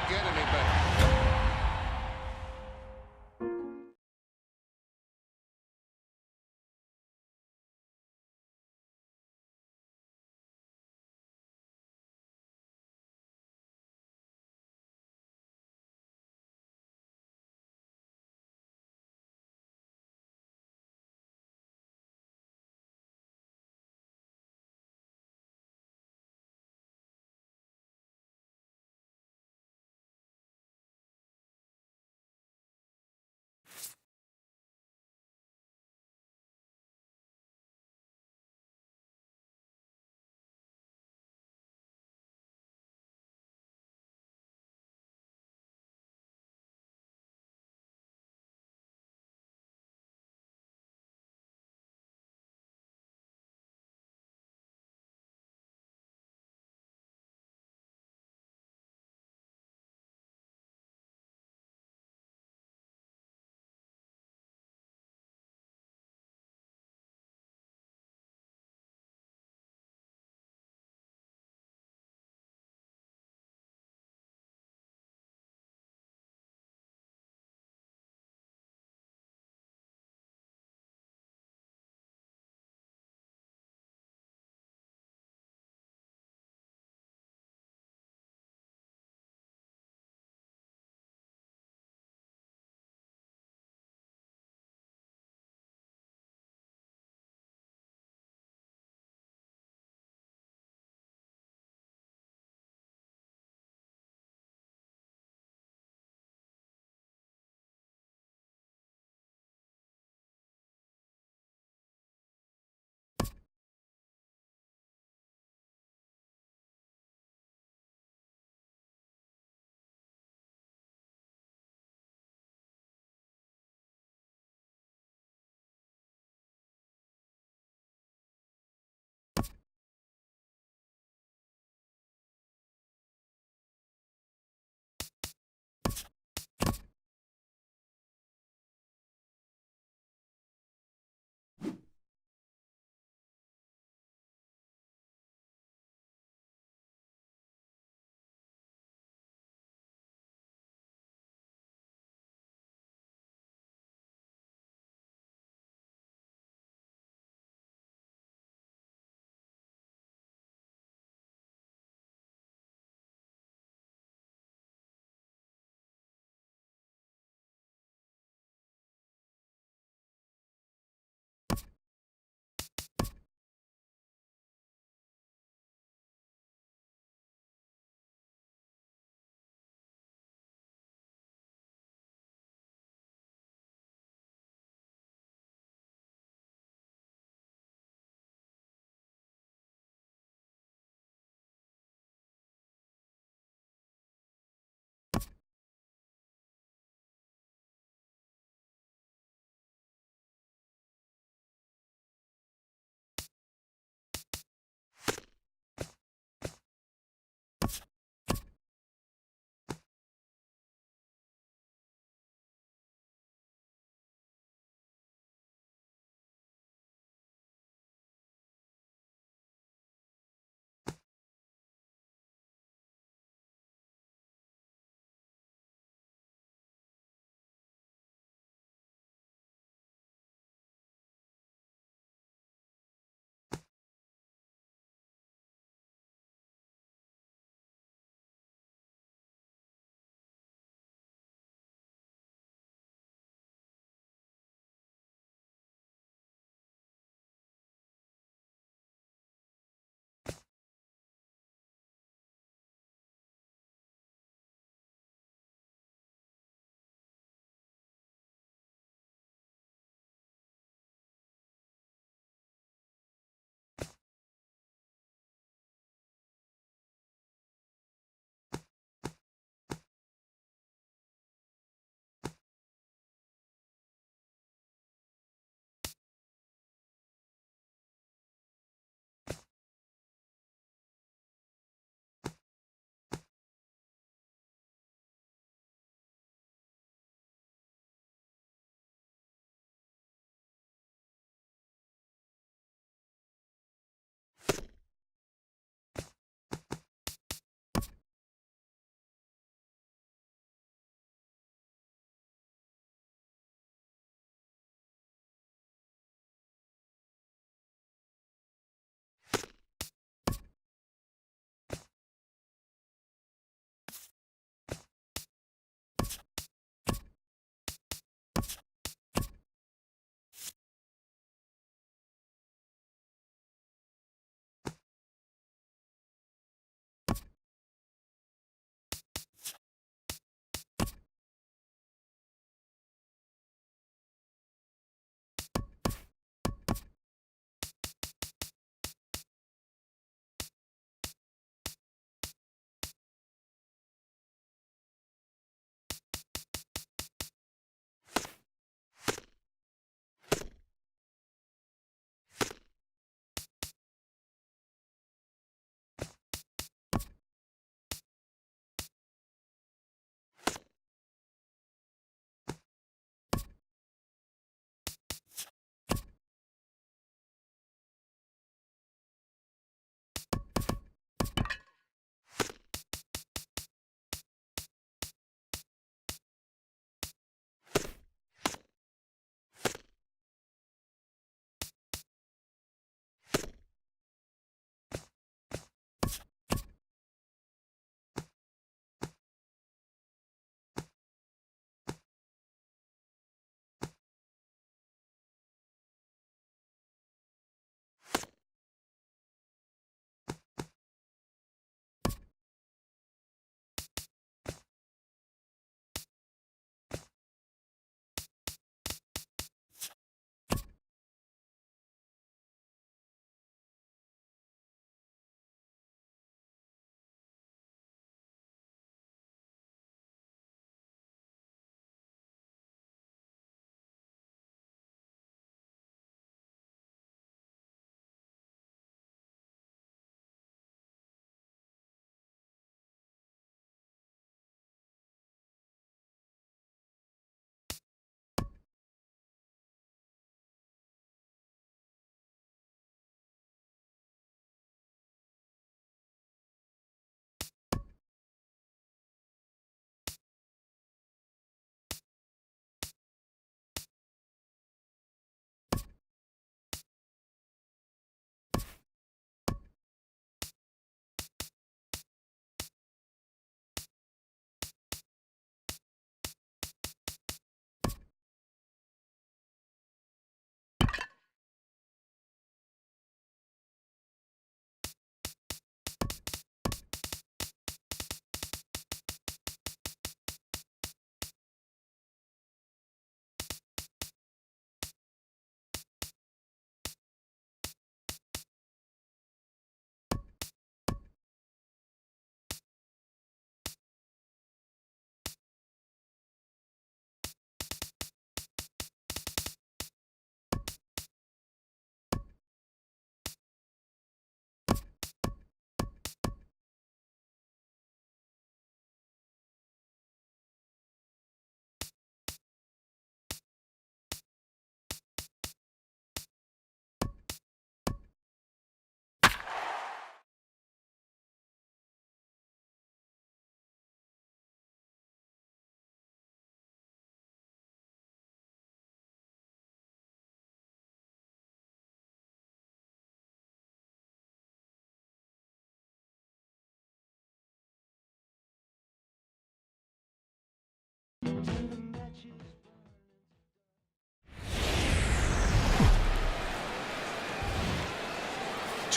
get any better.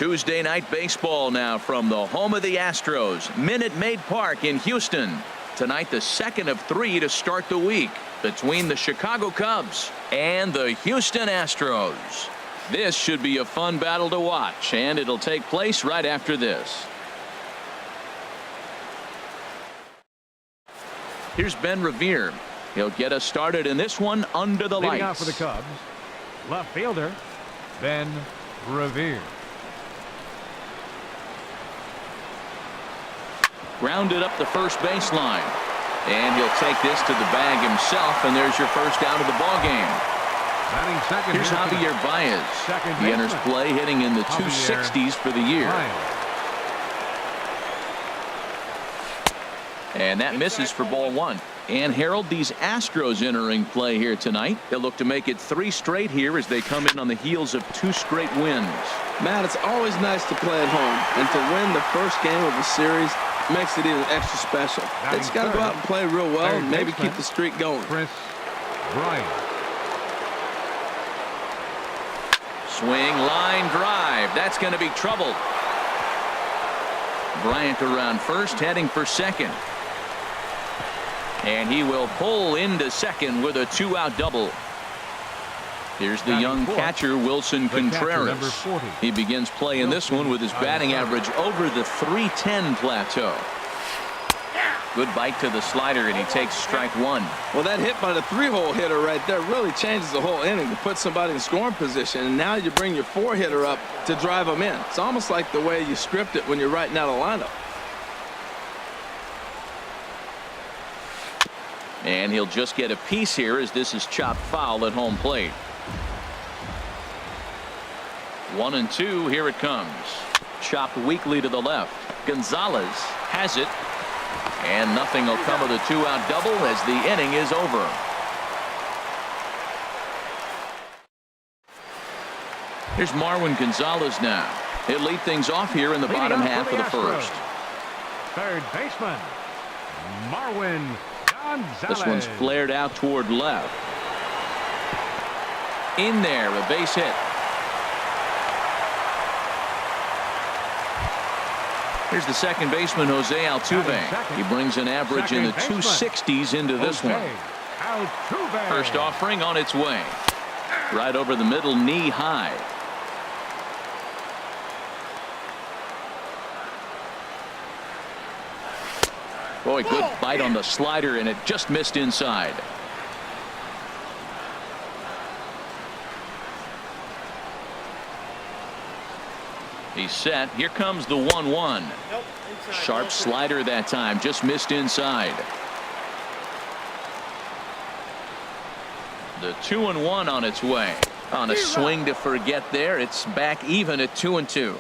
Tuesday night baseball now from the home of the Astros, Minute Maid Park in Houston. Tonight, the second of 3 to start the week between the Chicago Cubs and the Houston Astros. This should be a fun battle to watch, and it'll take place right after this. Here's Ben Revere. He'll get us started in this one under the lights. Leading out for the Cubs, left fielder Ben Revere. Grounded up the first baseline, and he'll take this to the bag himself, and there's your first out of the ball game. Here's Javier Baez. He enters play hitting in the 260s for the year. And that misses for ball 1. And Harold, these Astros entering play here tonight. They'll look to make it 3 straight here as they come in on the heels of 2 straight wins. Matt, it's always nice to play at home, and to win the first game of a series makes it even extra special. They just got to go out and play real well and maybe keep the streak going. Chris Bryant. Swing, line drive. That's going to be trouble. Bryant around first, heading for second. And he will pull into second with a 2-out double. Here's the young catcher, Wilson Contreras. He begins play in this one with his batting average over the .310 plateau. Good bite to the slider, and he takes strike 1. Well, that hit by the 3-hole hitter right there really changes the whole inning to put somebody in scoring position, and now you bring your 4-hitter up to drive them in. It's almost like the way you script it when you're writing out a lineup. And he'll just get a piece here as this is chopped foul at home plate. 1-2. Here it comes. Chopped weakly to the left. Gonzalez has it. And nothing will come of the 2-out double as the inning is over. Here's Marwin Gonzalez now. He'll lead things off here in the bottom half of the first. Third baseman Marwin Gonzalez. This one's flared out toward left. In there, a base hit. Here's the second baseman, Jose Altuve. He brings an average in the 260s into this one. First offering on its way. Right over the middle, knee high. Boy, good bite on the slider, and it just missed inside. He's set. Here comes the 1-1. Sharp slider that time, just missed inside. The 2-1 on its way. On a swing to forget there, it's back even at 2-2.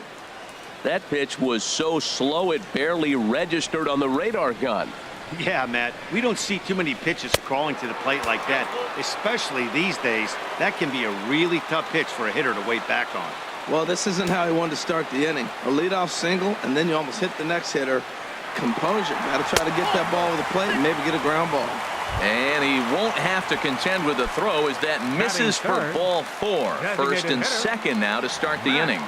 That pitch was so slow it barely registered on the radar gun. Yeah, Matt, we don't see too many pitches crawling to the plate like that, especially these days. That can be a really tough pitch for a hitter to wait back on. Well, this isn't how he wanted to start the inning. A leadoff single, and then you almost hit the next hitter. Composure. Got to try to get that ball over the plate and maybe get a ground ball. And he won't have to contend with the throw as that misses for ball 4. First and second now to start the inning.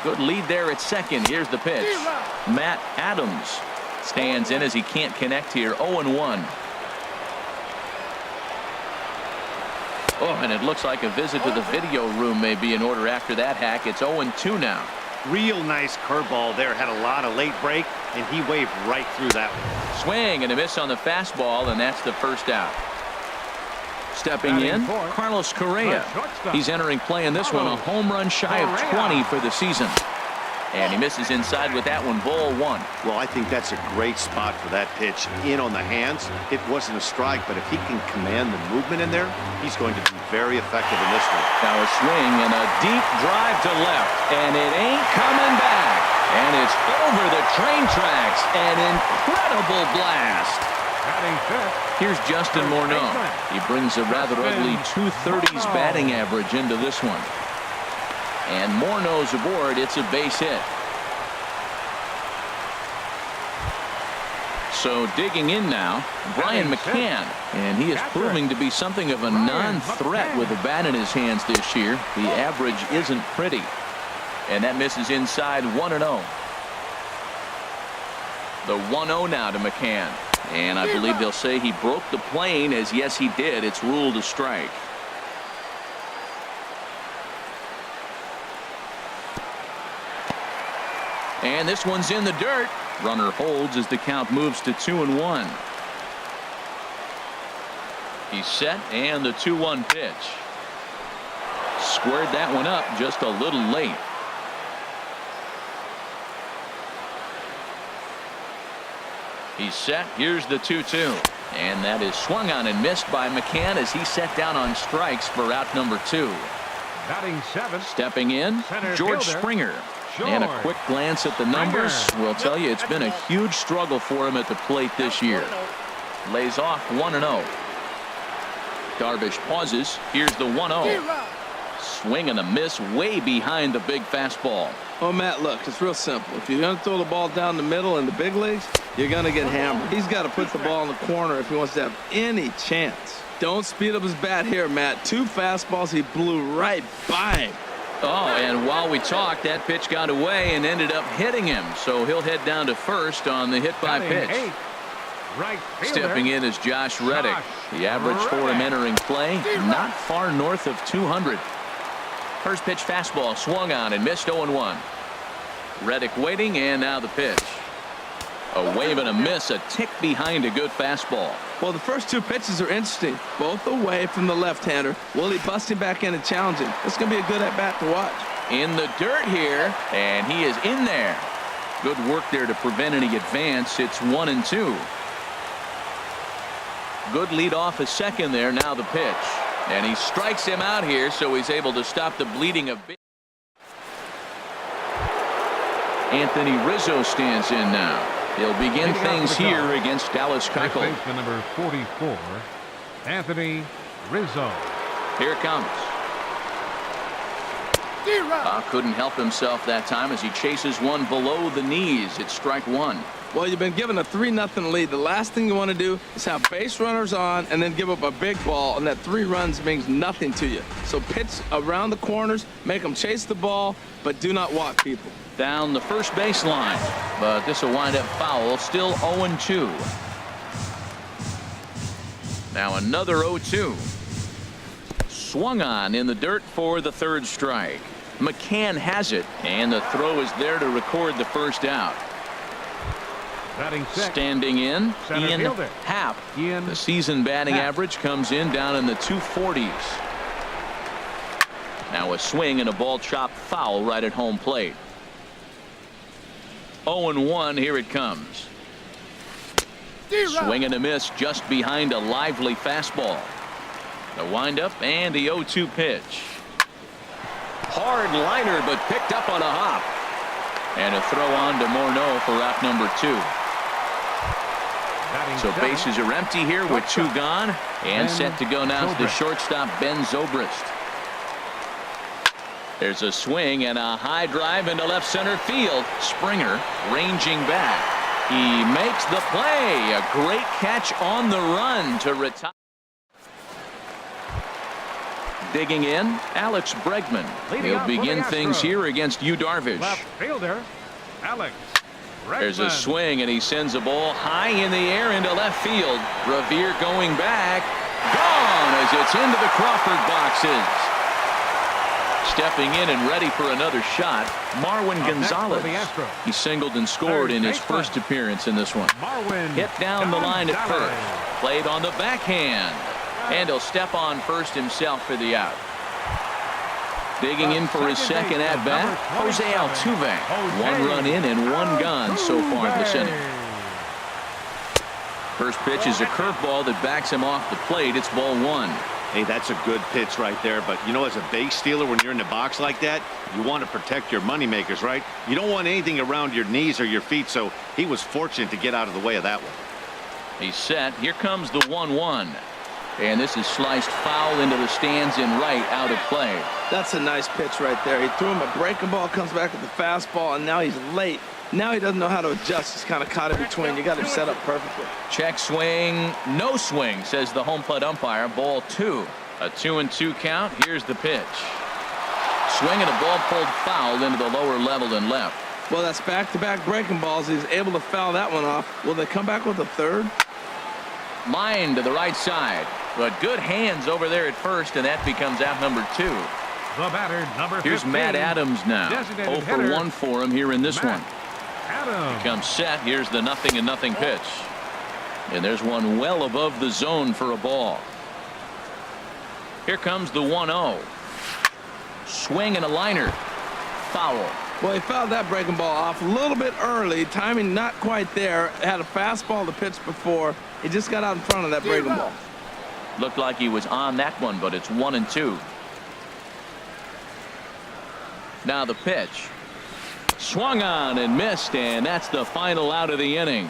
Good lead there at second. Here's the pitch. Matt Adams stands in as he can't connect here. 0-1. Oh, and it looks like a visit to the video room may be in order after that hack. It's 0-2 now. Real nice curveball there. Had a lot of late break, and he waved right through that one. Swing and a miss on the fastball, and that's the first out. Stepping in, Carlos Correa. He's entering play in this one, a home run shy of 20 for the season. And he misses inside with that one, ball 1. Well, I think that's a great spot for that pitch. In on the hands. It wasn't a strike, but if he can command the movement in there, he's going to be very effective in this one. Now a swing and a deep drive to left, and it ain't coming back. And it's over the train tracks. An incredible blast. Here's Justin Morneau. He brings a rather ugly 230s batting average into this one. And Morneau's aboard. It's a base hit. So digging in now, Brian McCann, and he is proving to be something of a non-threat with a bat in his hands this year. The average isn't pretty, and that misses inside 1-0. The 1-0 now to McCann, and I believe they'll say he broke the plane, as yes he did. It's ruled a strike. And this one's in the dirt. Runner holds as the count moves to 2-1. He's set, and the 2-1 pitch. Squared that one up just a little late. He's set. Here's the 2-2. And that is swung on and missed by McCann as he set down on strikes for out number 2. Batting 7. Stepping in, George Springer. And a quick glance at the numbers will tell you it's been a huge struggle for him at the plate this year. Lays off 1-0. Darvish pauses. Here's the 1-0. Swing and a miss way behind the big fastball. Oh, Matt, look, it's real simple. If you're going to throw the ball down the middle in the big leagues, you're going to get hammered. He's got to put the ball in the corner if he wants to have any chance. Don't speed up his bat here, Matt. 2 fastballs, he blew right by him. Oh, and while we talked, that pitch got away and ended up hitting him. So he'll head down to first on the hit by pitch. Right Stepping in is Josh Reddick. The average for him entering play, not far north of 200. First pitch fastball swung on and missed 0-1. Reddick waiting, and now the pitch. A wave and a miss, a tick behind a good fastball. Well, the first 2 pitches are interesting, both away from the left-hander. Will he bust him back in and challenge him? It's going to be a good at-bat to watch. In the dirt here, and he is in there. Good work there to prevent any advance. It's 1-2. Good lead off a second there. Now the pitch, and he strikes him out here, so he's able to stop the bleeding a bit. Anthony Rizzo stands in now. He'll begin things here against Dallas Keuchel. Number 44, Anthony Rizzo. Here it comes. Couldn't help himself that time as he chases one below the knees. It's strike 1. Well, you've been given a 3-0 lead. The last thing you want to do is have base runners on and then give up a big ball, and that 3 runs means nothing to you. So pitch around the corners, make them chase the ball, but do not walk people. Down the first baseline, but this will wind up foul. Still 0-2. Now another 0-2. Swung on in the dirt for the 3rd strike. McCann has it, and the throw is there to record the first out. Standing in, Ian Happ. The season batting average comes in down in the 240s. Now a swing and a ball chopped foul right at home plate. 0-1. Here it comes. Swing and a miss just behind a lively fastball. The windup and the 0-2 pitch. Hard liner, but picked up on a hop. And a throw on to Morneau for out number 2. So bases are empty here with 2 gone, and set to go now is the shortstop Ben Zobrist. There's a swing and a high drive into left center field. Springer ranging back. He makes the play. A great catch on the run to retire. Digging in, Alex Bregman. He'll begin things here against Yu Darvish. Left fielder, Alex Bregman. There's a swing, and he sends a ball high in the air into left field. Revere going back. Gone as it's into the Crawford boxes. Stepping in and ready for another shot, Marwin Gonzalez. He singled and scored in his first appearance in this one. Hit down the line at first. Played on the backhand. And he'll step on first himself for the out. Digging in for his second at-bat, Jose Altuve. 1 run in and 1 gone so far this inning. First pitch is a curveball that backs him off the plate. It's ball 1. Hey, that's a good pitch right there. But, you know, as a base stealer, when you're in the box like that, you want to protect your moneymakers, right? You don't want anything around your knees or your feet, so he was fortunate to get out of the way of that one. He's set. Here comes the 1-1. And this is sliced foul into the stands in right, out of play. That's a nice pitch right there. He threw him a breaking ball, comes back with the fastball, and now he's late. Now he doesn't know how to adjust. He's kind of caught in between. You got him set up perfectly. Check swing, no swing, says the home plate umpire. Ball 2. A 2-2 count. Here's the pitch. Swing and a ball pulled foul into the lower level and left. Well, that's back-to-back breaking balls. He's able to foul that one off. Will they come back with a third? Line to the right side. But good hands over there at first, and that becomes out number 2. The batter, number 15. Here's Matt Adams now. 0 for 1 for him here in this one. Adams. Comes set. Here's the 0-0 pitch. And there's one well above the zone for a ball. Here comes the 1-0. Swing and a liner. Foul. Well, he fouled that breaking ball off a little bit early. Timing not quite there. Had a fastball to pitch before. He just got out in front of that breaking ball. Looked like he was on that one, but it's 1-2. Now the pitch. Swung on and missed, and that's the final out of the inning.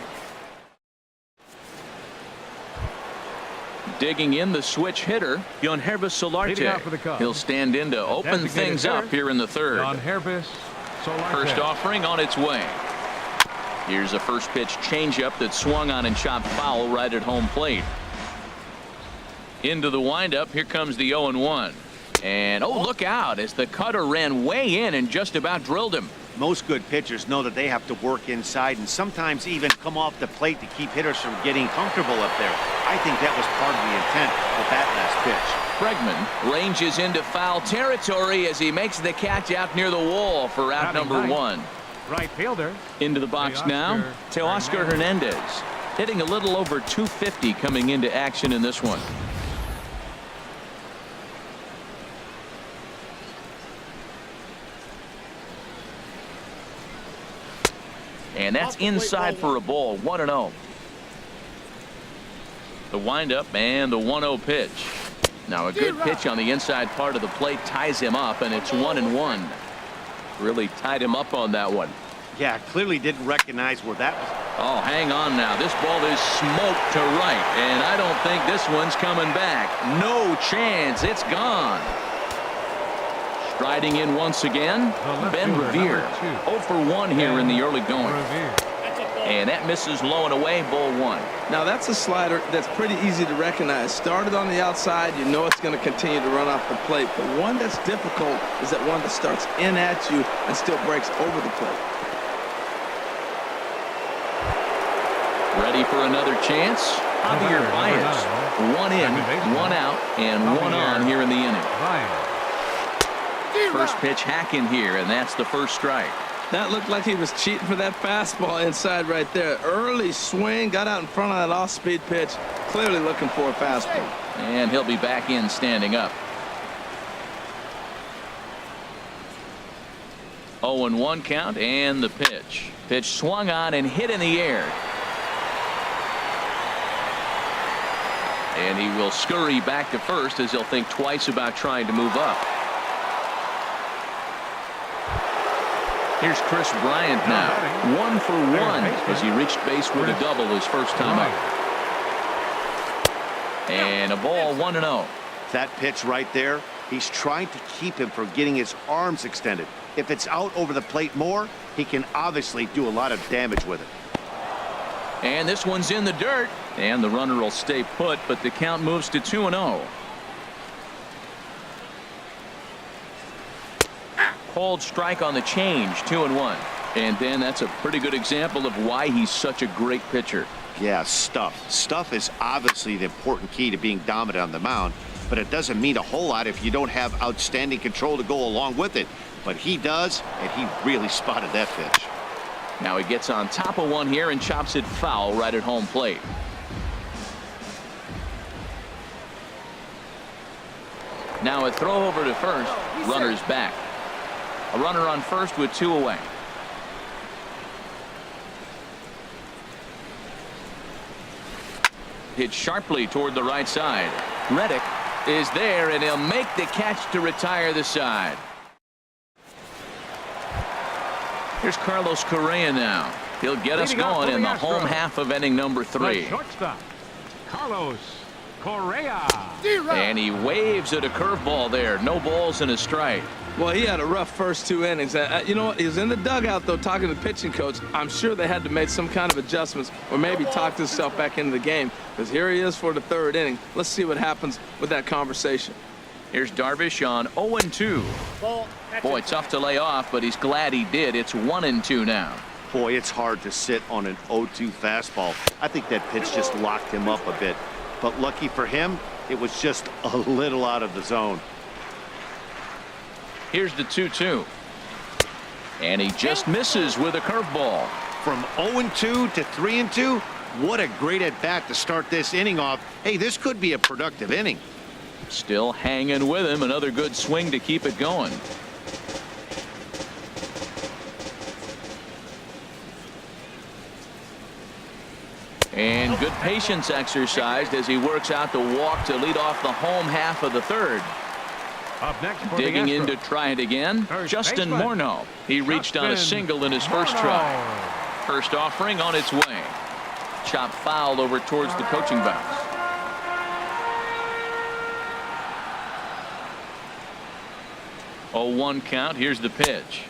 Digging in the switch hitter, Yonhervis Solarte. He'll stand in to open things up here in the third. Yonhervis Solarte. First offering on its way. Here's a first pitch changeup that swung on and chopped foul right at home plate. Into the windup. Here comes the 0-1. And oh, look out as the cutter ran way in and just about drilled him. Most good pitchers know that they have to work inside and sometimes even come off the plate to keep hitters from getting comfortable up there. I think that was part of the intent with that last pitch. Bregman ranges into foul territory as he makes the catch out near the wall for out number 1. Right fielder. Into the box now, Teoscar Hernandez. Hitting a little over 250 coming into action in this one. And that's inside for a ball. 1-0. The windup and the 1-0 pitch. Now a good pitch on the inside part of the plate ties him up, and it's 1-1. Really tied him up on that one. Yeah, clearly didn't recognize where that was. Oh, hang on now. This ball is smoked to right, and I don't think this one's coming back. No chance. It's gone. Striding in once again, Ben Revere. 0 for 1 here in the early going. And that misses low and away, ball 1. Now that's a slider that's pretty easy to recognize. Started on the outside, you know it's going to continue to run off the plate. But one that's difficult is that one that starts in at you and still breaks over the plate. Ready for another chance? Javier Baez. 1 in, 1 out, and 1 on here in the inning. First pitch hacking here, and that's the first strike. That looked like he was cheating for that fastball inside right there. Early swing, got out in front of that off-speed pitch. Clearly looking for a fastball. And he'll be back in standing up. 0-1 count and the pitch. Pitch swung on and hit in the air. And he will scurry back to first as he'll think twice about trying to move up. Here's Chris Bryant now. 1 for 1 as he reached base with a double his first time up. And a ball 1-0. That pitch right there, he's trying to keep him from getting his arms extended. If it's out over the plate more, he can obviously do a lot of damage with it. And this one's in the dirt. And the runner will stay put, but the count moves to 2-0. Called strike on the change, 2-1. And then that's a pretty good example of why he's such a great pitcher. Yeah, stuff. Stuff is obviously the important key to being dominant on the mound, but it doesn't mean a whole lot if you don't have outstanding control to go along with it. But he does, and he really spotted that pitch. Now he gets on top of one here and chops it foul right at home plate. Now a throw over to first. Runner's back. A runner on first with 2 away. Hit sharply toward the right side. Reddick is there, and he'll make the catch to retire the side. Here's Carlos Correa now. He'll get us going in the home half of inning number 3. Shortstop, Carlos Correa. And he waves at a curveball there. No balls and a strike. Well, he had a rough first 2 innings. You know what? He was in the dugout, though, talking to the pitching coach. I'm sure they had to make some kind of adjustments or maybe talk himself back into the game, because here he is for the 3rd inning. Let's see what happens with that conversation. Here's Darvish on 0-2. Boy, tough to lay off, but he's glad he did. It's 1-2 now. Boy, it's hard to sit on an 0-2 fastball. I think that pitch just locked him up a bit. But lucky for him, it was just a little out of the zone. Here's the 2-2. And he just misses with a curveball. From 0-2 to 3-2, what a great at-bat to start this inning off. Hey, this could be a productive inning. Still hanging with him. Another good swing to keep it going. And good patience exercised as he works out the walk to lead off the home half of the 3rd. Up next for Digging the in to Astros. try it again. First Justin baseman. Morneau. He reached on a Justin single in his first Morneau. try. First offering on its way. Chop fouled over towards the coaching box. Oh, 1 count. Here's the pitch.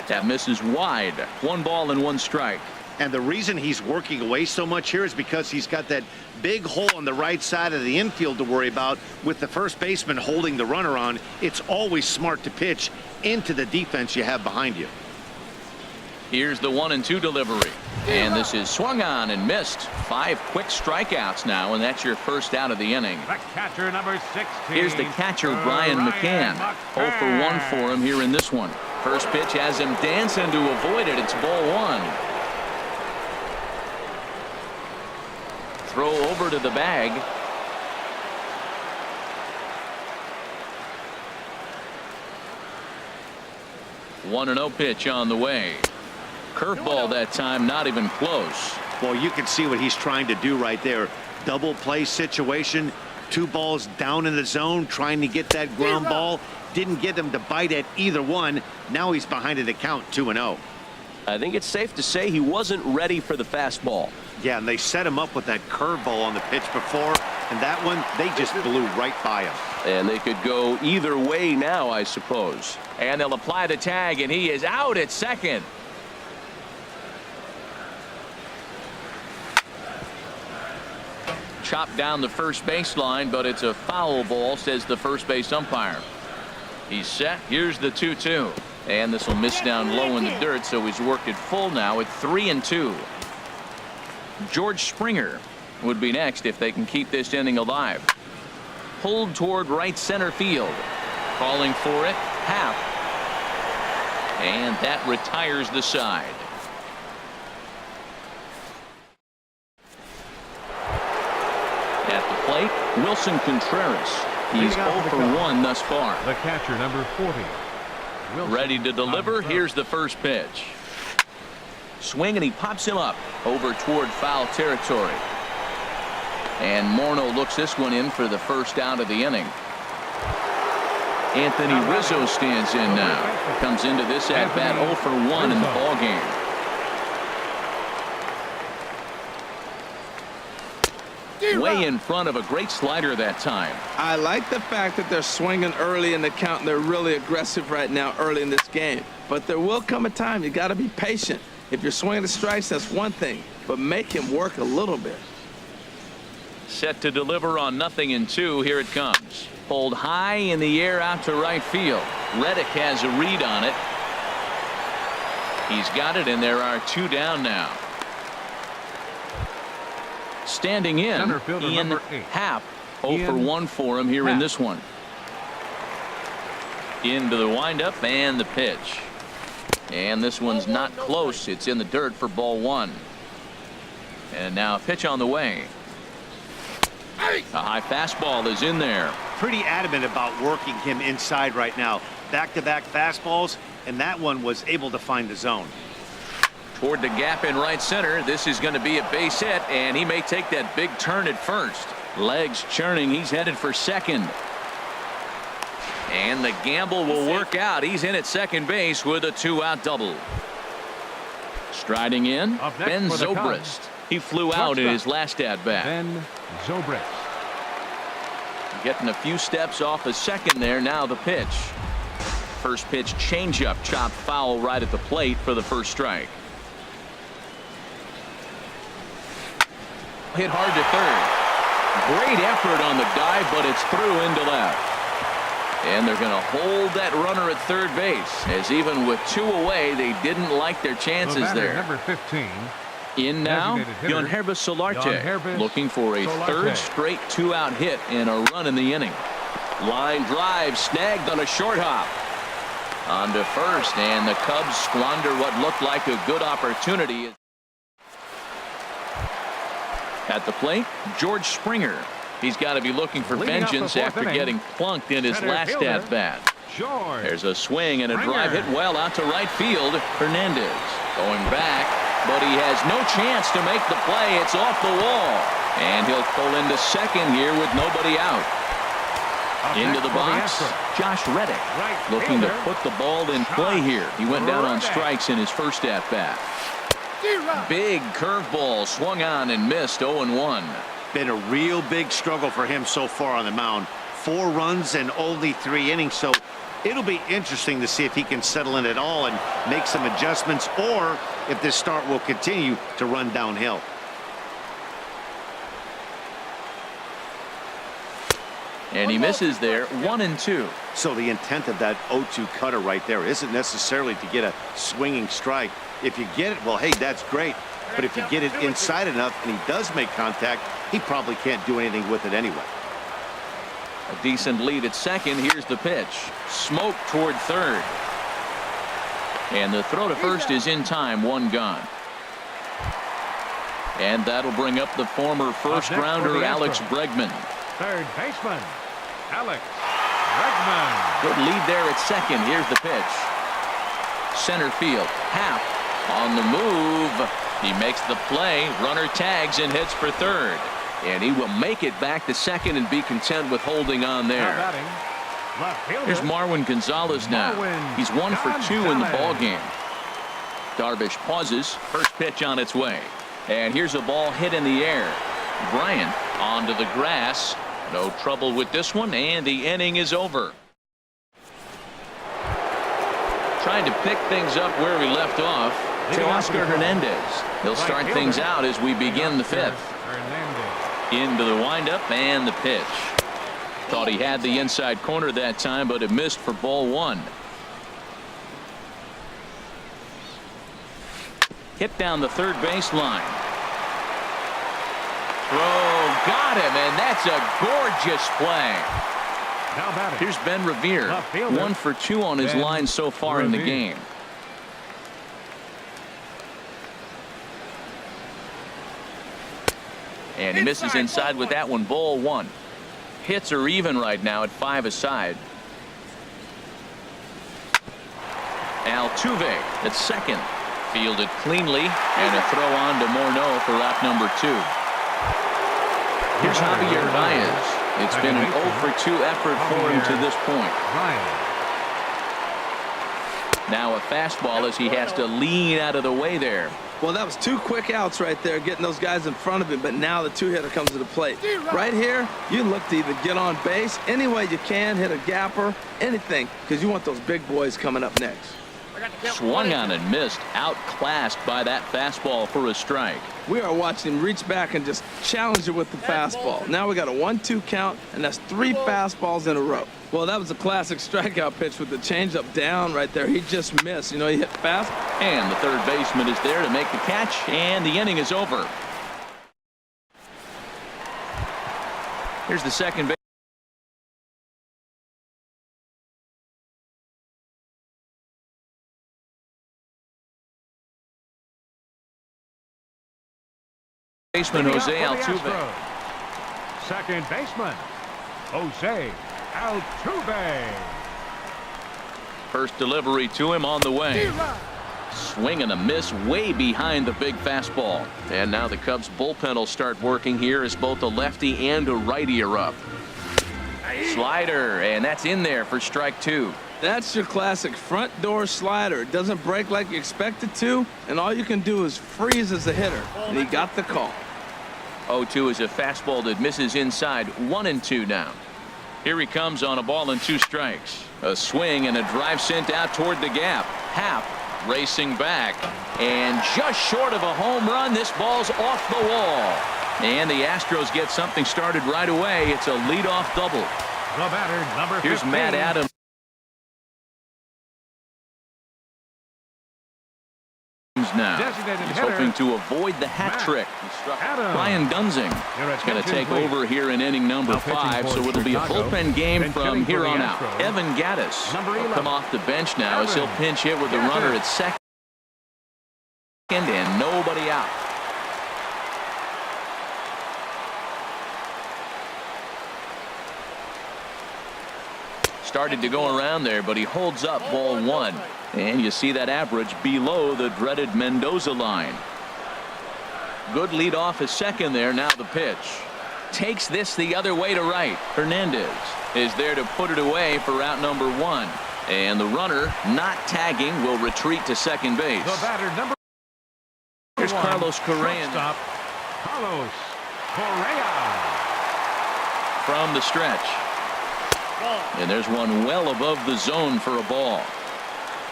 That misses wide. 1 ball and 1 strike. And the reason he's working away so much here is because he's got that big hole on the right side of the infield to worry about. With the first baseman holding the runner on, it's always smart to pitch into the defense you have behind you. Here's the 1-2 delivery. And this is swung on and missed. 5 quick strikeouts now, and that's your first out of the inning. The catcher, number 16. Here's the catcher, Brian McCann. 0 for 1 for him here in this one. First pitch has him dancing to avoid it. It's ball 1. Throw over to the bag. One 1-0 pitch on the way. Curveball that time, not even close. Well, you can see what he's trying to do right there. Double play situation. 2 balls down in the zone, trying to get that ground ball. Didn't get him to bite at either one. Now he's behind in the count, 2-0. I think it's safe to say he wasn't ready for the fastball. Yeah, and they set him up with that curveball on the pitch before, and that one, they just blew right by him. And they could go either way now, I suppose. And they'll apply the tag, and he is out at second. Chopped down the first baseline, but it's a foul ball, says the first base umpire. He's set. Here's the 2-2. And this will miss down low in the dirt, so he's worked it full now at 3-2. George Springer would be next if they can keep this inning alive. Pulled toward right center field. Calling for it. Half. And that retires the side. At the plate, Wilson Contreras. He's 0 for 1 thus far. The catcher, number 40. Wilson Ready to deliver. on first. Here's the first pitch. Swing, and he pops him up over toward foul territory. And Morneau looks this one in for the first out of the inning. Anthony Rizzo stands in now. Comes into this at bat 0 for 1 in the ball game. Way in front of a great slider that time. I like the fact that they're swinging early in the count, and they're really aggressive right now early in this game. But there will come a time you got to be patient. If you're swinging the strikes, that's one thing, but make him work a little bit. Set to deliver on 0-2. Here it comes. Pulled high in the air out to right field. Reddick has a read on it. He's got it, and there are 2 down now. Standing in, Center fielder, Ian number 8. Happ. 0 for 1 for him here in Happ. this one. Into the windup and the pitch. And this one's not close. It's in the dirt for ball 1. And now a pitch on the way. A high fastball is in there. Pretty adamant about working him inside right now. Back-to-back fastballs, and that one was able to find the zone. Toward the gap in right center. This is going to be a base hit, and he may take that big turn at first. Legs churning. He's headed for second. And the gamble will work out. He's in at second base with a 2-out double. Striding in, Up next Ben for the Zobrist. Cubs. He flew out in Shortstop. his last at bat. Ben Zobrist. Getting a few steps off a second there. Now the pitch. First pitch changeup, chopped foul right at the plate for the first strike. Hit hard to third. Great effort on the dive, but it's through into left. And they're going to hold that runner at third base, as even with 2 away, they didn't like their chances there. Number 15. In now, Yangervis Solarte, looking for a third straight 2-out hit and a run in the inning. Line drive snagged on a short hop. On to first, and the Cubs squander what looked like a good opportunity. At the plate, George Springer. He's got to be looking for vengeance after getting plunked in his last at-bat. There's a swing and a drive hit well out to right field. Hernandez going back, but he has no chance to make the play. It's off the wall, and he'll pull into second here with nobody out. Into the box, Josh Reddick looking to put the ball in play here. He went down on strikes in his first at-bat. Big curveball swung on and missed. 0-1. Been a real big struggle for him so far on the mound. 4 runs and only 3 innings, so it'll be interesting to see if he can settle in at all and make some adjustments, or if this start will continue to run downhill. And he misses there. 1-2. So the intent of that 0-2 cutter right there isn't necessarily to get a swinging strike. If you get it, well, hey, that's great. But if you get it inside enough and he does make contact, he probably can't do anything with it anyway. A decent lead at second. Here's the pitch. Smoke toward third. And the throw to first is in time. 1 gone. And that'll bring up the former first-rounder Alex Bregman. Third baseman, Alex Bregman. Good lead there at second. Here's the pitch. Center field. Half on the move. He makes the play. Runner tags and heads for third. And he will make it back to second and be content with holding on there. Here's Marwin Gonzalez now. He's 1 for 2 in the ballgame. Darvish pauses. First pitch on its way. And here's a ball hit in the air. Bryant onto the grass. No trouble with this one, and the inning is over. Trying to pick things up where we left off. Teoscar Hernandez. He'll start things out as we begin the 5th. Into the windup and the pitch. Thought he had the inside corner that time, but it missed for ball 1. Hit down the third baseline. Throw, got him, and that's a gorgeous play. Here's Ben Revere, 1 for 2 on his line so far in the game. And he misses inside with that one. Ball 1. Hits are even right now at 5 aside. Altuve at second. Fielded cleanly, and a throw on to Morneau for out number 2. Here's Javier Baez. It's been an 0 for 2 effort for him to this point. Now a fastball as he has to lean out of the way there. Well, that was 2 quick outs right there, getting those guys in front of him, but now the 2-hitter comes to the plate. Right here, you look to either get on base any way you can, hit a gapper, anything, because you want those big boys coming up next. Swung on and missed, outclassed by that fastball for a strike. We are watching him reach back and just challenge it with the fastball. Now we got a 1-2 count, and that's 3 fastballs in a row. Well, that was a classic strikeout pitch with the changeup down right there. He just missed. You know, he hit fast. And the third baseman is there to make the catch, and the inning is over. Here's the second baseman Jose Altuve. Second baseman Jose Altuve. First delivery to him on the way. Swing and a miss way behind the big fastball. And now the Cubs bullpen will start working here as both a lefty and a righty are up. Slider, and that's in there for strike 2. That's your classic front door slider. It doesn't break like you expect it to, and all you can do is freeze as a hitter. And he got the call. 0-2 is a fastball that misses inside. 1-2 now. Here he comes on a ball and 2 strikes. A swing and a drive sent out toward the gap. Happ racing back. And just short of a home run, this ball's off the wall. And the Astros get something started right away. It's a leadoff double. The batter, number 15. Here's Matt Adams. Now he's hoping to avoid the hat trick. Brian Dunzing is going to take over here in inning number 5, so it'll be a bullpen game from here on out. Evan Gattis will come off the bench now as he'll pinch hit with the runner at second and nobody out. Started to go around there, but he holds up ball 1. And you see that average below the dreaded Mendoza line. Good lead off at second there. Now the pitch. Takes this the other way to right. Hernandez is there to put it away for out number 1. And the runner, not tagging, will retreat to second base. The batter, number Here's Carlos Correa. Stop. Carlos Correa. From the stretch. And there's one well above the zone for a ball.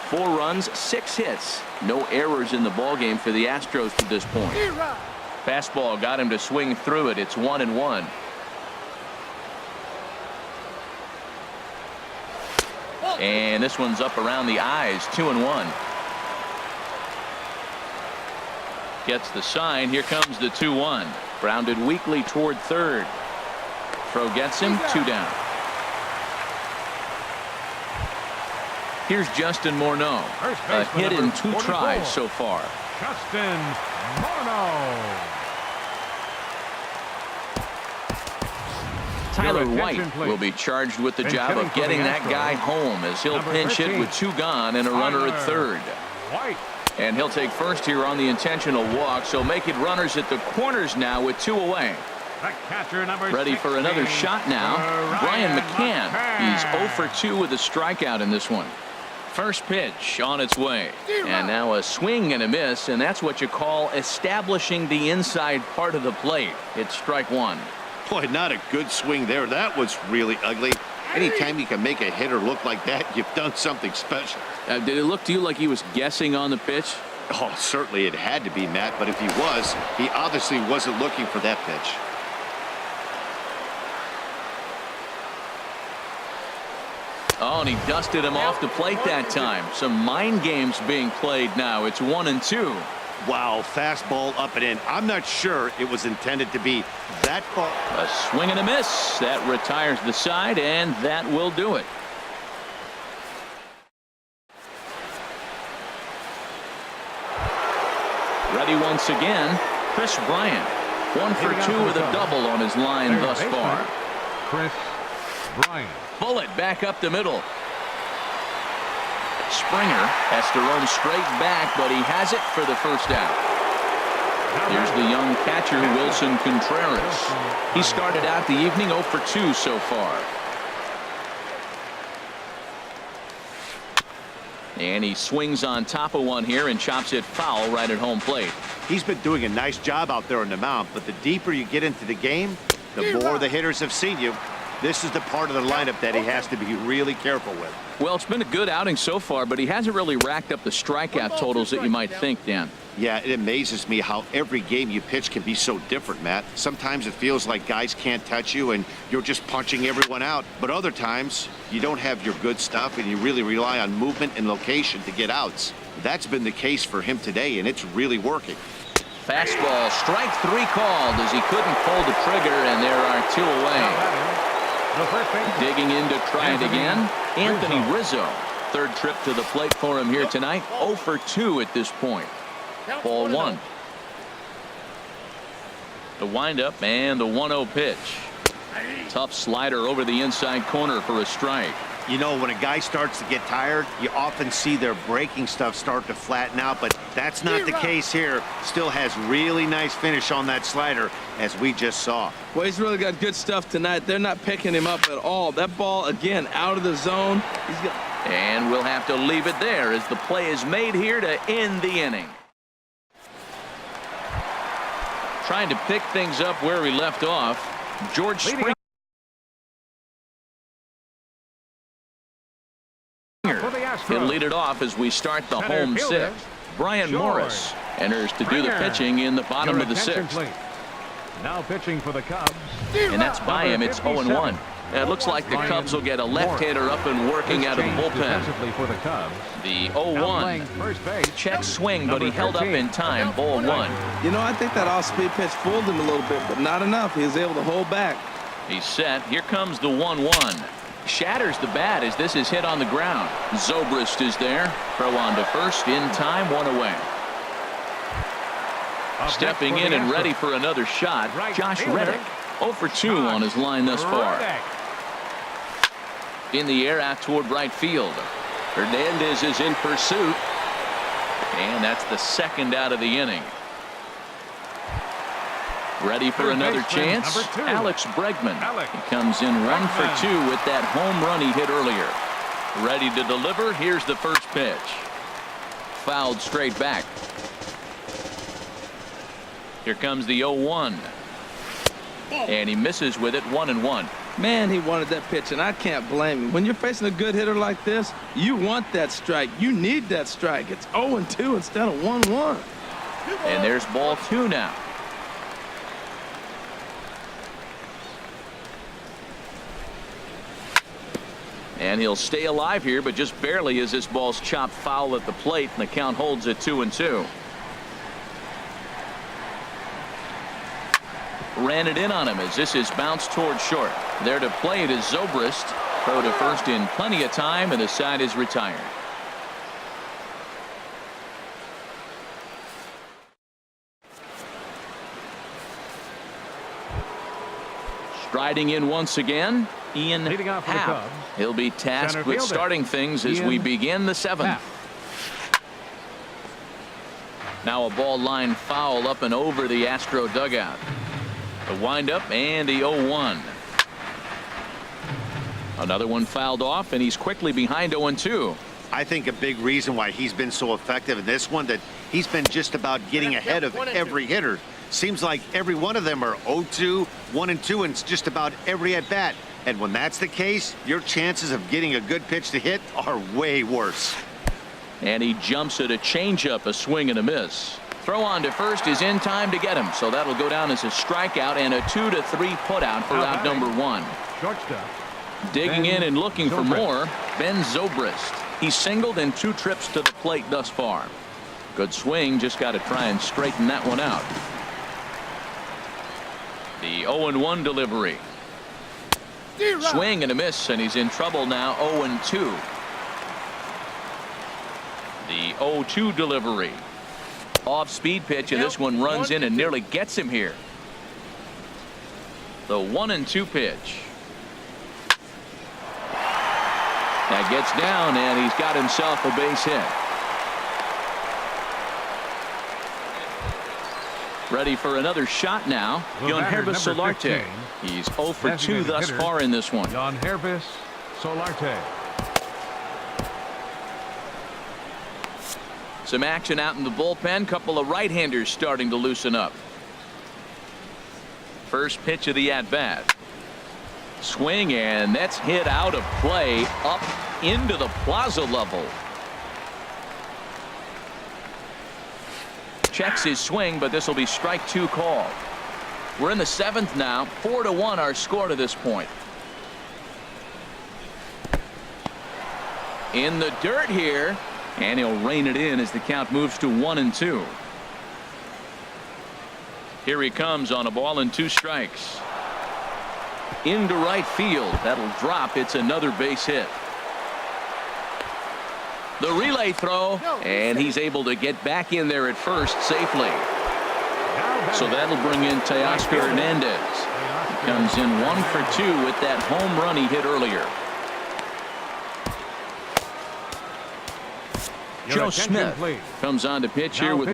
4 runs, 6 hits. No errors in the ballgame for the Astros to this point. Fastball got him to swing through it. It's 1-1. And this one's up around the eyes. 2-1. Gets the sign. Here comes the 2-1. Grounded weakly toward third. Throw gets him. 2 down. Here's Justin Morneau. A hit in 2 tries so far. Justin Morneau. Tyler White will be charged with the job of getting that guy home as he'll pinch hit with 2 gone and a runner at third. White. And he'll take first here on the intentional walk, so make it runners at the corners now with 2 away. The catcher, number Ready for another 16, shot now. Brian McCann. He's 0 for 2 with a strikeout in this one. First pitch on its way. And now a swing and a miss, and that's what you call establishing the inside part of the plate. It's strike 1. Boy, not a good swing there. That was really ugly. Anytime you can make a hitter look like that, you've done something special. Did it look to you like he was guessing on the pitch? Oh, certainly it had to be, Matt, but if he was, he obviously wasn't looking for that pitch. Oh, and he dusted him off the plate that time. Some mind games being played now. It's 1-2. Wow, fastball up and in. I'm not sure it was intended to be that far. A swing and a miss. That retires the side, and that will do it. Ready once again, Chris Bryant. 1 for 2 with a double on his line thus far. Chris Bryant. Bullet back up the middle. Springer has to roam straight back, but he has it for the first out. Here's the young catcher, Wilson Contreras. He started out the evening 0 for 2 so far. And he swings on top of one here and chops it foul right at home plate. He's been doing a nice job out there on the mound, but the deeper you get into the game, the more the hitters have seen you. This is the part of the lineup that he has to be really careful with. Well, it's been a good outing so far, but he hasn't really racked up the strikeout totals that you might think, Dan. Yeah, it amazes me how every game you pitch can be so different, Matt. Sometimes it feels like guys can't touch you and you're just punching everyone out. But other times, you don't have your good stuff and you really rely on movement and location to get outs. That's been the case for him today, and it's really working. Fastball, strike 3 called as he couldn't pull the trigger, and there are 2 away. Digging in to try it again, Anthony Rizzo. Third trip to the plate for him here tonight. 0 for 2 at this point. Ball 1. The windup and the 1-0 pitch. Tough slider over the inside corner for a strike. You know, when a guy starts to get tired, you often see their breaking stuff start to flatten out, but that's not the case here. Still has really nice finish on that slider, as we just saw. Well, he's really got good stuff tonight. They're not picking him up at all. That ball, again, out of the zone. And we'll have to leave it there as the play is made here to end the inning. Trying to pick things up where we left off, George Springer. For the Astros. He'll lead it off as we start the Center home fielder, sixth. Brian George. Morris enters to do the Springer. pitching in the bottom Your of the attention, sixth. please. Now pitching for the Cubs. And that's by him. It's 0-1. It looks like the Brian Cubs will get a left-hander up and working out of the bullpen. Defensively for the Cubs. The Now playing 0-1. first base. Check swing, but Number he held up 13. in time. Ball one. You know, I think that off-speed pitch fooled him a little bit, but not enough. He was able to hold back. He's set. Here comes the 1-1. Shatters the bat as this is hit on the ground. Zobrist is there. Throw on to first. In time. One away. Up Stepping next for in the and Astros. ready for another shot. Right Josh fielder. Reddick. 0 for 2 on his line thus far. Reddick. In the air out toward right field. Hernandez is in pursuit. And that's the second out of the inning. Ready for Third another baseman, chance. number 2. Alex Bregman. Alex He comes in 1 for Bregman. 2 with that home run he hit earlier. Ready to deliver. Here's the first pitch. Fouled straight back. Here comes the 0-1. And he misses with it. 1-1. Man, he wanted that pitch, and I can't blame him. When you're facing a good hitter like this, you want that strike. You need that strike. It's 0-2 instead of 1-1. And there's ball 2 now. And he'll stay alive here, but just barely as this ball's chopped foul at the plate, and the count holds at 2-2. Ran it in on him as this is bounced toward short. There to play it is Zobrist. Throw to first in plenty of time, and the side is retired. Striding in once again, Ian Leading off for the Happ. Cubs. He'll be tasked Center with fielder, starting things as Ian we begin the 7th. Happ. Now a ball line foul up and over the Astro dugout. The windup and the 0-1. Another one fouled off, and he's quickly behind 0-2. I think a big reason why he's been so effective in this one, that he's been just about getting ahead of every hitter. Seems like every one of them are 0-2, 1-2, and it's just about every at bat. And when that's the case, your chances of getting a good pitch to hit are way worse. And he jumps at a changeup, a swing and a miss. Throw on to first is in time to get him, so that'll go down as a strikeout and a 2-3 putout for out number 1. Shortstop. Digging Ben in and looking for Zobrist. more, Ben Zobrist. He's singled in 2 trips to the plate thus far. Good swing, just got to try and straighten that one out. The 0-1 delivery. Swing and a miss, and he's in trouble now. 0-2. The 0-2 delivery. Off speed pitch, and this one runs in and nearly gets him here. The 1-2 pitch. That gets down, and he's got himself a base hit. Ready for another shot now. The batter, Hervis number Solarte. 15. He's 0 for 2 Designated thus hitter, far in this one. Hervis Solarte. Some action out in the bullpen. Couple of right-handers starting to loosen up. First pitch of the at-bat. Swing, and that's hit out of play up into the plaza level. Checks his swing, but this will be strike 2 called. We're in the 7th now. 4-1 our score to this point. In the dirt here, and he'll rein it in as the count moves to 1-2. Here he comes on a ball and 2 strikes. Into right field. That'll drop. It's another base hit. The relay throw, and he's able to get back in there at first safely. So that'll bring in Teoscar Hernandez. He comes in 1 for 2 with that home run he hit earlier. Your Joe attention, Smith please. comes on to pitch here Now with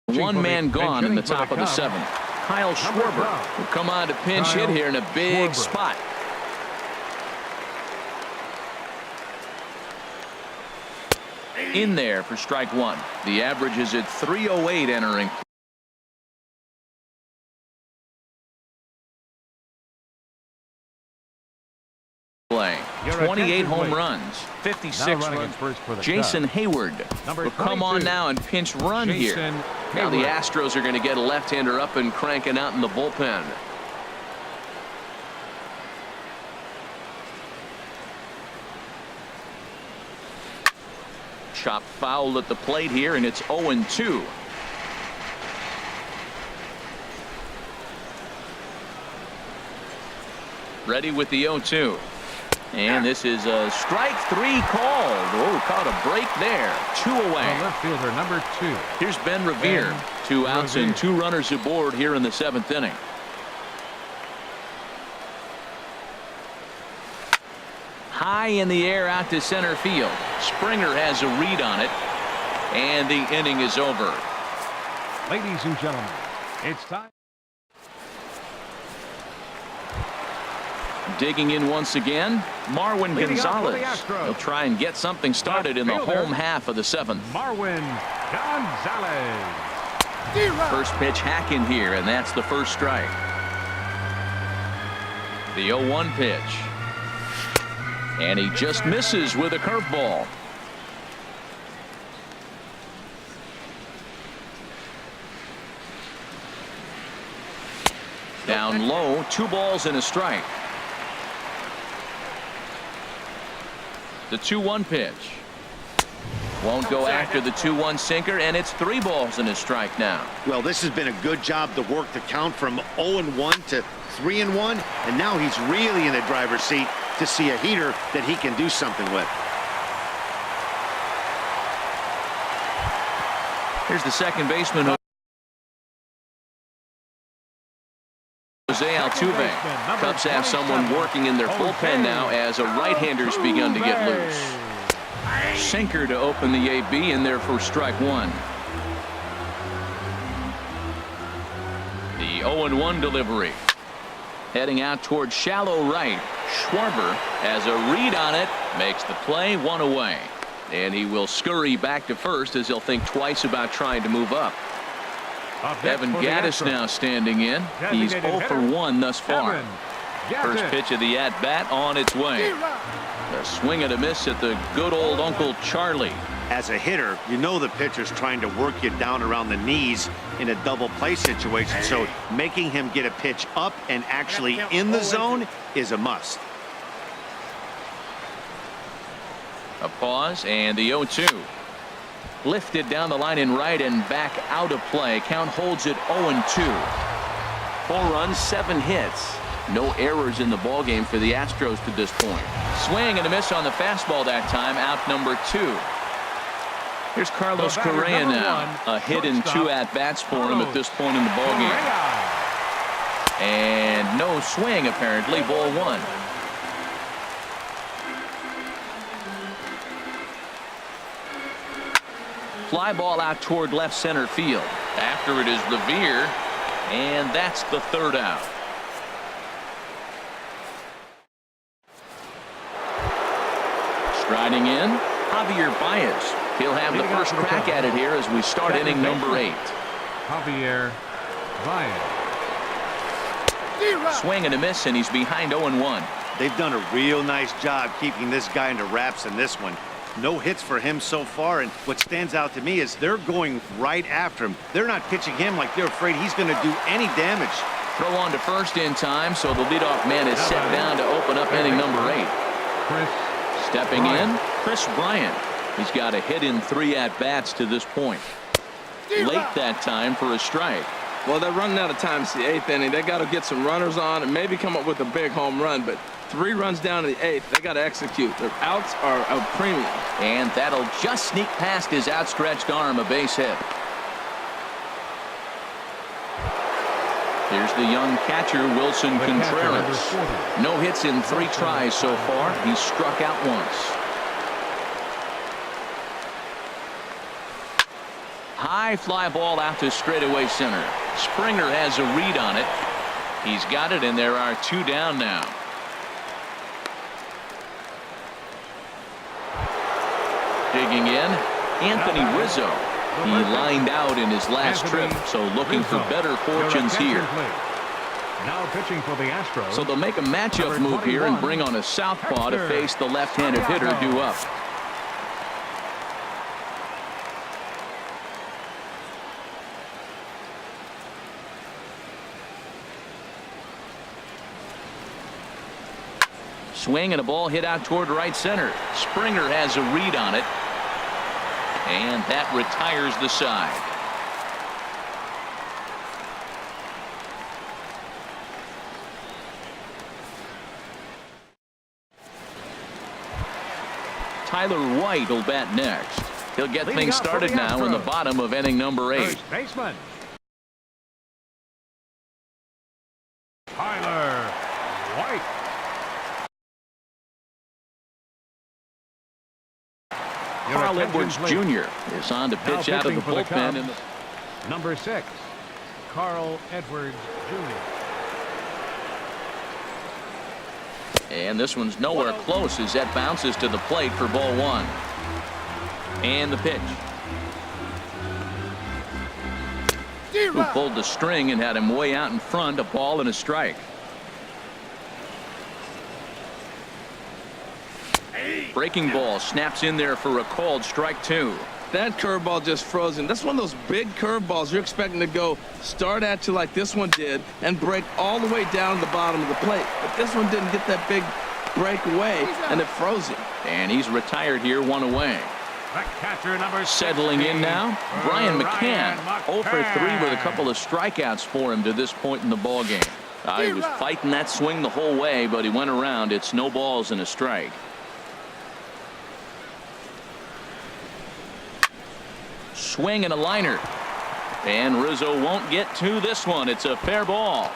one man gone in the top of the 7th. Kyle Schwarber will come on to pinch hit here in a big spot. In there for strike 1. The average is at .308 entering play. Your 28 attention, home please. runs, Now 56 running runs. at first for the Jason Cubs. Hayward Number will come on 22. now and pinch run here. Jason Now the Hayward. Astros are going to get a left-hander up and cranking out in the bullpen. Chop foul at the plate here, and it's 0-2. Ready with the 0-2. And this is a strike 3 called. Oh, caught a break there. 2 away. The left fielder, number 2. Here's Ben Revere. 2 outs and 2 runners aboard here in the 7th inning. High in the air out to center field. Springer has a read on it. And the inning is over. Ladies and gentlemen, it's time. Digging in once again, Marwin Leading up for the Gonzalez. Astros. He'll try and get something started in the Fielder. home half of the 7th. Marwin Gonzalez. First pitch hacking here, and that's the first strike. The 0-1 pitch. And he just misses with a curveball. Down low, 2 balls and a strike. The 2-1 pitch. Won't go after the 2-1 sinker, and it's 3 balls and a strike now. Well, this has been a good job to work the count from 0-1 to 3-1, and now he's really in the driver's seat to see a heater that he can do something with. Here's the second baseman, Jose Altuve. Cubs have someone working in their bullpen now as a right-hander's begun to get loose. Sinker to open the AB, and there for strike 1. The 0-1 delivery. Heading out towards shallow right. Schwarber has a read on it, makes the play, 1 away. And he will scurry back to first as he'll think twice about trying to move up. Evan Gattis now standing in. He's 0 for 1 thus far. First pitch of the at-bat on its way. A swing and a miss at the good old Uncle Charlie. As a hitter, you know the pitcher's trying to work you down around the knees in a double play situation, so making him get a pitch up and actually in the zone is a must. A pause, and the 0-2. Lifted down the line in right and back out of play. Count holds it 0-2. 4 runs, 7 hits. No errors in the ballgame for the Astros to this point. Swing and a miss on the fastball that time. Out number 2. Here's Carlos Correa now. A hit and 2 at-bats for him at this point in the ballgame. And no swing, apparently. Ball 1. Fly ball out toward left center field. After it is Revere, and that's the 3rd out. Striding in, Javier Baez. He'll have the first crack at it here as we start inning number 8. Javier Baez. Swing and a miss, and he's behind 0-1. They've done a real nice job keeping this guy into wraps in this one. No hits for him so far, and what stands out to me is they're going right after him. They're not pitching him like they're afraid he's going to do any damage. Throw on to first in time, so the leadoff man is set down to open up inning number 8. Stepping in, Chris Bryant. He's got a hit in 3 at-bats to this point. Late that time for a strike. Well, they're running out of time. It's the 8th inning. They got to get some runners on and maybe come up with a big home run, but 3 runs down to the 8th. They got to execute. Their outs are a premium. And that'll just sneak past his outstretched arm, a base hit. Here's the young catcher, Wilson Contreras. No hits in 3 tries so far. He's struck out once. High fly ball out to straightaway center. Springer has a read on it. He's got it, and there are 2 down now. Digging in, Anthony Rizzo. He lined out in his last trip, so looking for better fortunes here. Now pitching for the Astros. So they'll make a matchup move here and bring on a southpaw to face the left-handed hitter due up. Swing and a ball hit out toward right center. Springer has a read on it. And that retires the side. Tyler White will bat next. He'll get things started now in the bottom of inning number 8. First baseman Tyler White. Carl Edwards Jr. is on to pitch out of the bullpen. Number 6, Carl Edwards Jr. And this one's nowhere close as that bounces to the plate for ball 1. And the pitch. Who pulled the string and had him way out in front, a ball and a strike. Breaking ball snaps in there for a called strike 2. That curveball just frozen. That's one of those big curveballs you're expecting to go start at you like this one did and break all the way down to the bottom of the plate. But this one didn't get that big breakaway and it froze it. And he's retired here, 1 away. Catcher number 16, settling in now, Brian McCann. 0 for 3 with a couple of strikeouts for him to this point in the ball game. He was fighting that swing the whole way, but he went around. It's no balls and a strike. Swing and a liner. And Rizzo won't get to this one. It's a fair ball.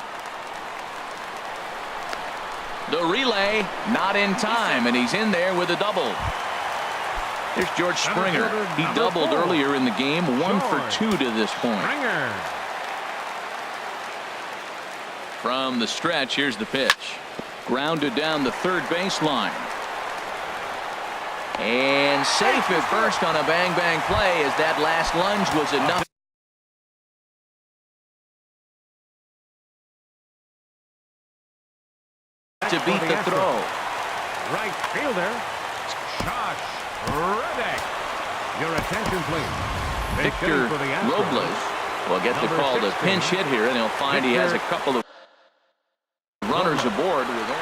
The relay not in time, and he's in there with a double. Here's George Springer. He doubled earlier in the game, 1 for 2 to this point. From the stretch, here's the pitch. Grounded down the third baseline. And safe at first on a bang-bang play as that last lunge was enough to beat the throw. Right fielder, Josh Reddick. Your attention, please. Victor Robles will get the call to pinch hit here, and he'll find he has a couple of runners aboard with him.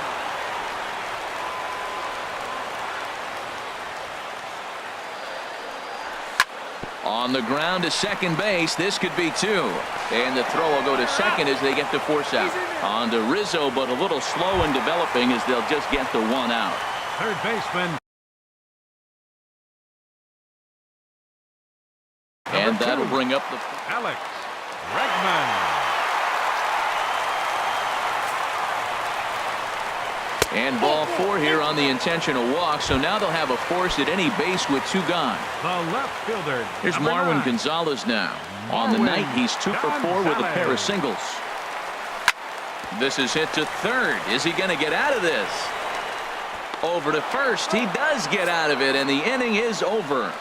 On the ground to second base. This could be 2. And the throw will go to second as they get the force out. On to Rizzo, but a little slow in developing as they'll just get the 1 out. Third baseman. And that'll bring up the Alex Bregman. And ball 4 here on the intentional walk. So now they'll have a force at any base with 2 gone. The left fielder. Here's Marwin Gonzalez now. On the night, he's 2 for 4 with a pair of singles. This is hit to third. Is he going to get out of this? Over to first. He does get out of it, and the inning is over.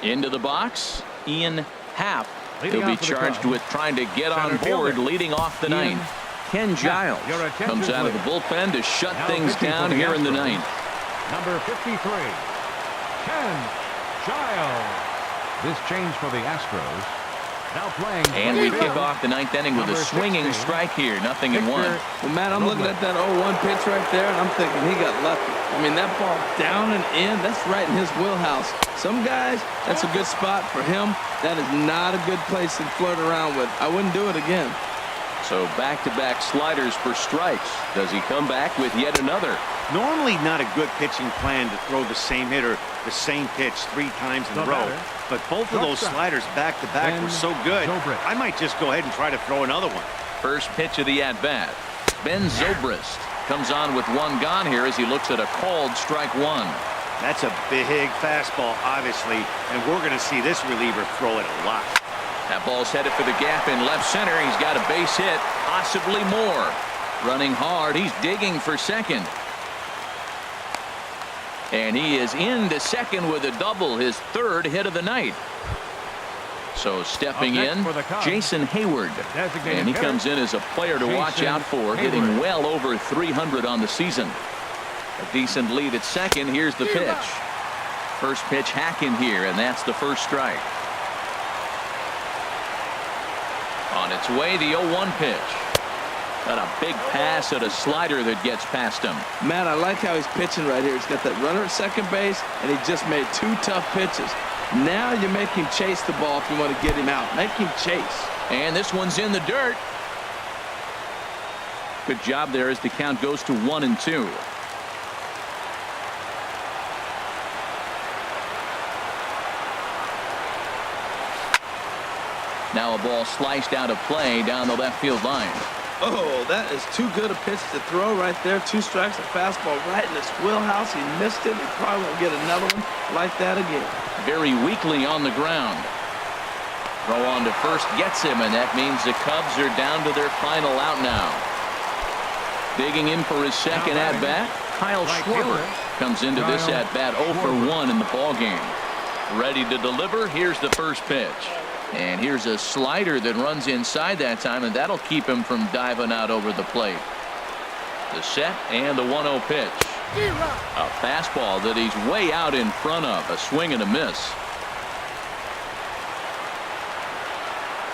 Into the box, Ian Happ. He'll be charged with trying to get on board leading off the ninth. Ken Giles comes out of the bullpen to shut things down here in the ninth. Number 53, Ken Giles. This change for the Astros. Now playing. And we kick off the ninth inning with a swinging strike here. 0-1. Well, Matt, I'm looking at that 0-1 pitch right there, and I'm thinking he got lucky. I mean, that ball down and in, that's right in his wheelhouse. Some guys, that's a good spot. For him, that is not a good place to flirt around with. I wouldn't do it again. So back-to-back sliders for strikes. Does he come back with yet another? Normally not a good pitching plan to throw the same hitter the same pitch 3 times in a row. But both of those sliders back-to-back were so good, I might just go ahead and try to throw another one. First pitch of the at-bat. Ben Zobrist comes on with 1 gone here as he looks at a called strike 1. That's a big fastball, obviously, and we're going to see this reliever throw it a lot. That ball's headed for the gap in left center. He's got a base hit, possibly more. Running hard, he's digging for second. And he is into second with a double, his third hit of the night. So stepping in, Jason Hayward. And he comes in as a player to watch out for, hitting well over 300 on the season. A decent lead at second. Here's the pitch. First pitch hacking here, and that's the first strike. On its way, the 0-1 pitch. Got a big pass at a slider that gets past him. Matt, I like how he's pitching right here. He's got that runner at second base, and he just made 2 tough pitches. Now you make him chase the ball if you want to get him out. Make him chase. And this one's in the dirt. Good job there as the count goes to 1-2. Now a ball sliced out of play down the left field line. Oh, that is too good a pitch to throw right there. 2 strikes, a fastball right in his wheelhouse. He missed it. He probably won't get another one like that again. Very weakly on the ground. Throw on to first gets him, and that means the Cubs are down to their final out now. Digging in for his second at-bat, Kyle Schwarber comes into this at-bat 0 for 1 in the ballgame. Ready to deliver. Here's the first pitch. And here's a slider that runs inside that time, and that'll keep him from diving out over the plate. The set and the 1-0 pitch. A fastball that he's way out in front of. A swing and a miss.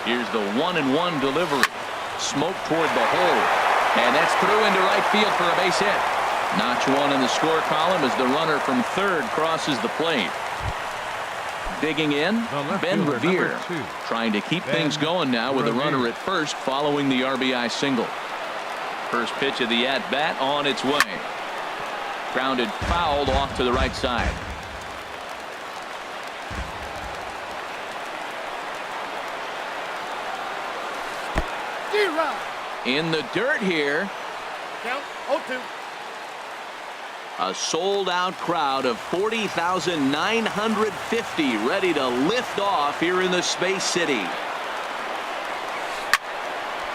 Here's the 1-1 delivery. Smoke toward the hole. And that's through into right field for a base hit. Notch 1 in the score column as the runner from third crosses the plate. Digging in, Ben Revere trying to keep things going now with a runner at first following the RBI single. First pitch of the at-bat on its way. Grounded fouled off to the right side. In the dirt here. Count 0-2. A sold-out crowd of 40,950 ready to lift off here in the Space City.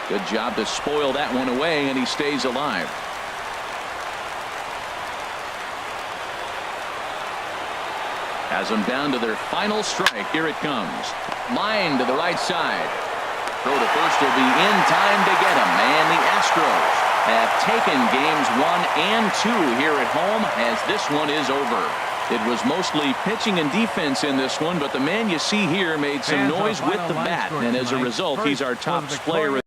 Good job to spoil that one away, and he stays alive. Has them down to their final strike. Here it comes. Line to the right side. Throw to first will be in time to get him. And the Astros have taken games 1 and 2 here at home, as this one is over. It was mostly pitching and defense in this one, but the man you see here made some noise with the bat, and as a result, he's our top player.